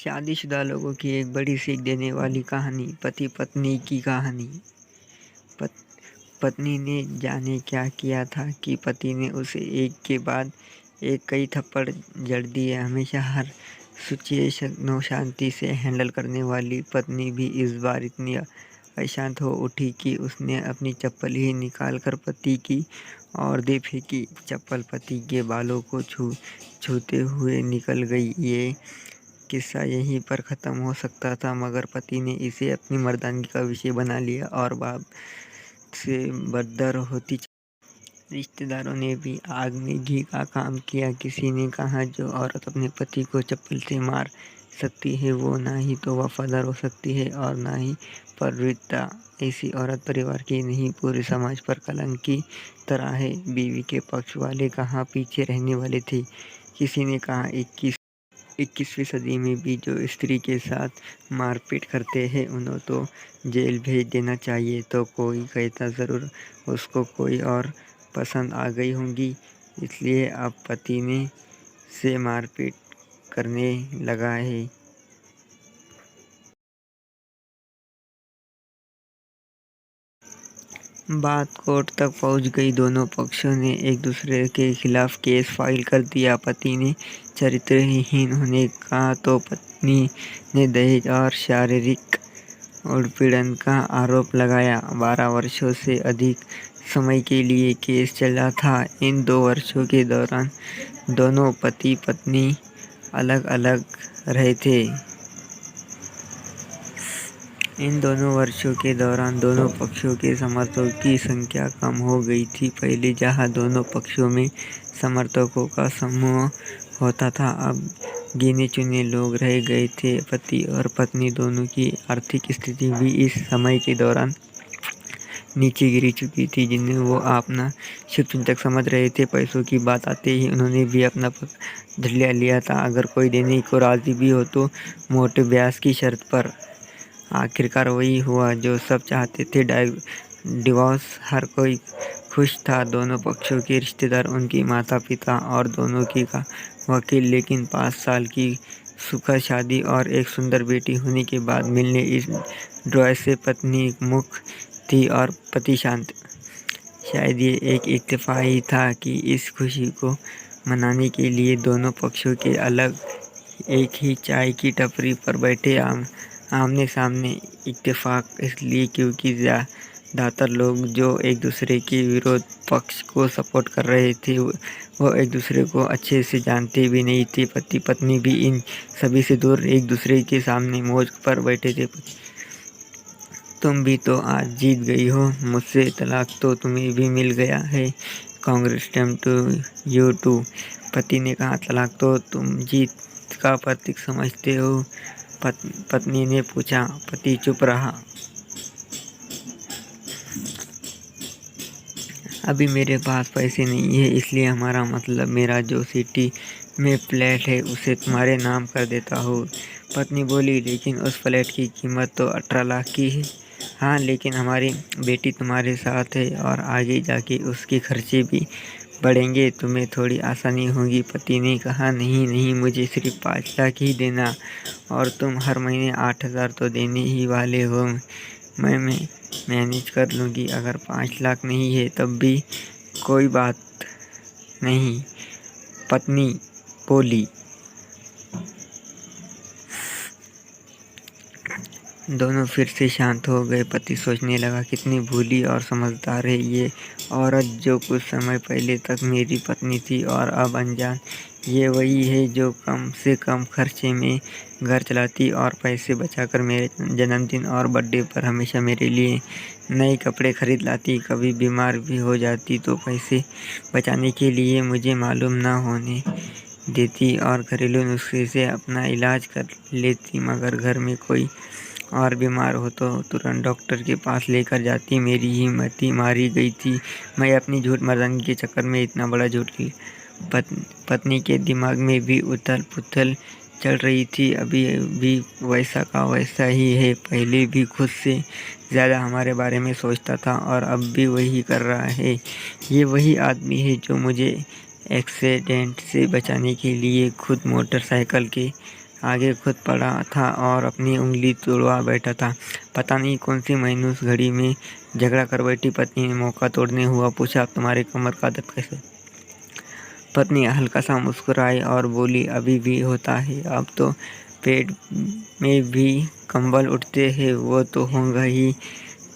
शादीशुदा लोगों की एक बड़ी सीख देने वाली कहानी। पति पत्नी की कहानी। पत, पत्नी ने जाने क्या किया था कि पति ने उसे एक के बाद एक कई थप्पड़ जड़ दिए। हमेशा हर सिचुएशन शांति से हैंडल करने वाली पत्नी भी इस बार इतनी अशांत हो उठी कि उसने अपनी चप्पल ही निकाल कर पति की ओर दे फेंकी। चप्पल पति के बालों को छूते हुए निकल गई। ये किस्सा यहीं पर ख़त्म हो सकता था, मगर पति ने इसे अपनी मर्दानगी का विषय बना लिया और बात से बदतर होती चली। रिश्तेदारों ने भी आग में घी का काम किया। किसी ने कहा, जो औरत अपने पति को चप्पल से मार सकती है वो ना ही तो वफादार हो सकती है और ना ही पवित्रता। ऐसी औरत परिवार की नहीं पूरे समाज पर कलंक की तरह है। बीवी के पक्ष वाले कहाँ पीछे रहने वाले थे। किसी ने कहा 21वीं सदी में भी जो स्त्री के साथ मारपीट करते हैं उन्हें तो जेल भेज देना चाहिए। तो कोई कहता ज़रूर उसको कोई और पसंद आ गई होंगी, इसलिए अब पति ने से मारपीट करने लगा है। बात कोर्ट तक पहुंच गई। दोनों पक्षों ने एक दूसरे के खिलाफ केस फाइल कर दिया। पति ने चरित्रहीन होने का तो पत्नी ने दहेज और शारीरिक उत्पीड़न का आरोप लगाया। 12 वर्षों से अधिक समय के लिए केस चला था। इन 2 वर्षों के दौरान दोनों पति पत्नी अलग अलग रहे थे। इन दोनों वर्षों के दौरान दोनों पक्षों के समर्थकों की संख्या कम हो गई थी। पहले जहां दोनों पक्षों में समर्थकों का समूह होता था, अब गिने चुने लोग रह गए थे। पति और पत्नी दोनों की आर्थिक स्थिति भी इस समय के दौरान नीचे गिरी चुकी थी, जिन्हें वो अपना शुभचिंतक समझ रहे थे। पैसों की बात आते ही उन्होंने भी अपना पक्ष धड़ल्ला लिया था। अगर कोई देने को राजी भी हो तो मोटे ब्याज की शर्त पर। आखिरकार वही हुआ जो सब चाहते थे, डिवोर्स। हर कोई खुश था, दोनों पक्षों के रिश्तेदार, उनकी माता पिता और दोनों की का वकील। लेकिन 5 साल की सुखद शादी और एक सुंदर बेटी होने के बाद मिलने इस डिवोर्स से पत्नी मुख थी और पति शांत। शायद ये एक इत्तेफाक ही था कि इस खुशी को मनाने के लिए दोनों पक्षों के अलग एक ही चाय की टपरी पर बैठे आमने सामने। इत्तेफाक इसलिए क्योंकि ज़्यादातर लोग जो एक दूसरे के विरोध पक्ष को सपोर्ट कर रहे थे वो एक दूसरे को अच्छे से जानते भी नहीं थे। पति पत्नी भी इन सभी से दूर एक दूसरे के सामने मौज पर बैठे थे। तुम भी तो आज जीत गई हो, मुझसे तलाक तो तुम्हें भी मिल गया है। Congratulation to you too. पति ने कहा, तलाक तो तुम जीत का प्रतीक समझते हो? पत्नी ने पूछा। पति चुप रहा। अभी मेरे पास पैसे नहीं है, इसलिए हमारा मतलब मेरा जो सिटी में फ्लैट है उसे तुम्हारे नाम कर देता हूँ। पत्नी बोली, लेकिन उस फ्लैट की कीमत तो 18 लाख की है। हाँ, लेकिन हमारी बेटी तुम्हारे साथ है और आगे जाके उसके खर्चे भी बढ़ेंगे, तुम्हें थोड़ी आसानी होगी। पति ने कहा, नहीं नहीं, मुझे सिर्फ 5 लाख ही देना और तुम हर महीने 8,000 तो देने ही वाले हो। मैं मैनेज कर लूँगी। अगर 5 लाख नहीं है तब भी कोई बात नहीं, पत्नी बोली। दोनों फिर से शांत हो गए। पति सोचने लगा, कितनी भोली और समझदार है ये औरत, जो कुछ समय पहले तक मेरी पत्नी थी और अब अनजान। ये वही है जो कम से कम खर्चे में घर चलाती और पैसे बचाकर मेरे जन्मदिन और बर्थडे पर हमेशा मेरे लिए नए कपड़े खरीद लाती। कभी बीमार भी हो जाती तो पैसे बचाने के लिए मुझे मालूम ना होने देती और घरेलू नुस्खे से अपना इलाज कर लेती। मगर घर में कोई और बीमार हो तो तुरंत डॉक्टर के पास लेकर जाती। मेरी हिम्मत ही मारी गई थी। मैं अपनी झूठ मर्दानगी के चक्कर में इतना बड़ा झूठ लिया। पत्नी के दिमाग में भी उथल पुथल चल रही थी। अभी भी वैसा का वैसा ही है। पहले भी खुद से ज़्यादा हमारे बारे में सोचता था और अब भी वही कर रहा है। ये वही आदमी है जो मुझे एक्सीडेंट से बचाने के लिए खुद मोटरसाइकिल के आगे खुद पड़ा था और अपनी उंगली तोड़वा बैठा था। पता नहीं कौन सी मायूस घड़ी में झगड़ा कर बैठी पत्नी ने मौका तोड़ने हुआ पूछा, तुम्हारे कमर का दर्द कैसे? पत्नी हल्का सा मुस्कुराई और बोली, अभी भी होता है, अब तो पेट में भी कंबल उठते हैं, वो तो होगा ही।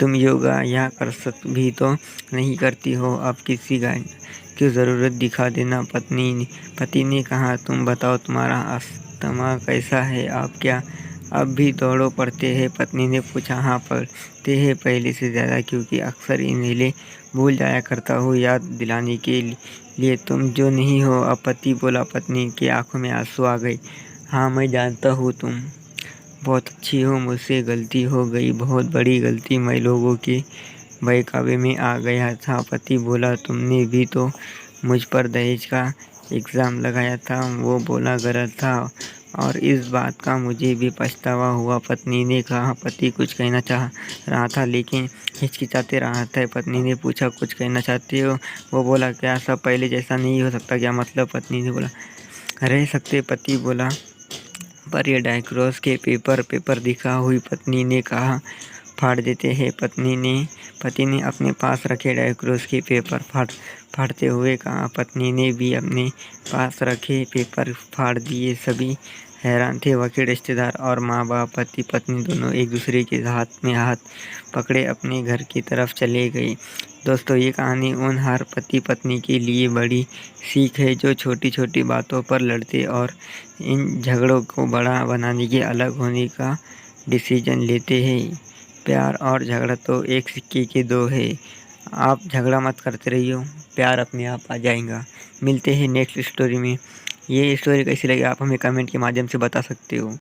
तुम योगा या कसरत भी तो नहीं करती हो, अब किसी का क्यों ज़रूरत दिखा देना? पति ने कहा, तुम बताओ तुम्हारा अस्थमा कैसा है? आप क्या अब भी दौड़ो पड़ते हैं? पत्नी ने पूछा, हाँ पढ़ते हैं, पहले से ज़्यादा, क्योंकि अक्सर इन्हें भूल जाया करता हूँ याद दिलाने के लिए तुम जो नहीं हो। अब पति बोला। पत्नी की आंखों में आंसू आ गए। हाँ मैं जानता हूँ तुम बहुत अच्छी हो, मुझसे गलती हो गई, बहुत बड़ी गलती, मैं लोगों के बहकावे में आ गया था। पति बोला, तुमने भी तो मुझ पर दहेज का इल्ज़ाम लगाया था। वो बोला गलत था और इस बात का मुझे भी पछतावा हुआ। पत्नी ने कहा। पति कुछ कहना चाह रहा था लेकिन हिचकिचाते रहा था। पत्नी ने पूछा, कुछ कहना चाहते हो? वो बोला, क्या सब पहले जैसा नहीं हो सकता? क्या मतलब? पत्नी ने बोला, रह सकते। पति बोला, पर ये डाइक्रोस के पेपर दिखा हुई। पत्नी ने कहा, फाड़ देते हैं। पति ने अपने पास रखे डाइक्रोस के पेपर फाड़ते हुए कहा। पत्नी ने भी अपने पास रखे पेपर फाड़ दिए। सभी हैरान थे, वकील, रिश्तेदार और माँ बाप। पति पत्नी दोनों एक दूसरे के हाथ में हाथ पकड़े अपने घर की तरफ चले गए। दोस्तों, ये कहानी उन हर पति पत्नी के लिए बड़ी सीख है जो छोटी छोटी बातों पर लड़ते और इन झगड़ों को बड़ा बनाने के अलग होने का डिसीजन लेते हैं। प्यार और झगड़ा तो एक सिक्के के दो है। आप झगड़ा मत करते रहिए, प्यार अपने आप आ जाएगा। मिलते हैं नेक्स्ट स्टोरी में। ये स्टोरी कैसी लगी आप हमें कमेंट के माध्यम से बता सकते हो।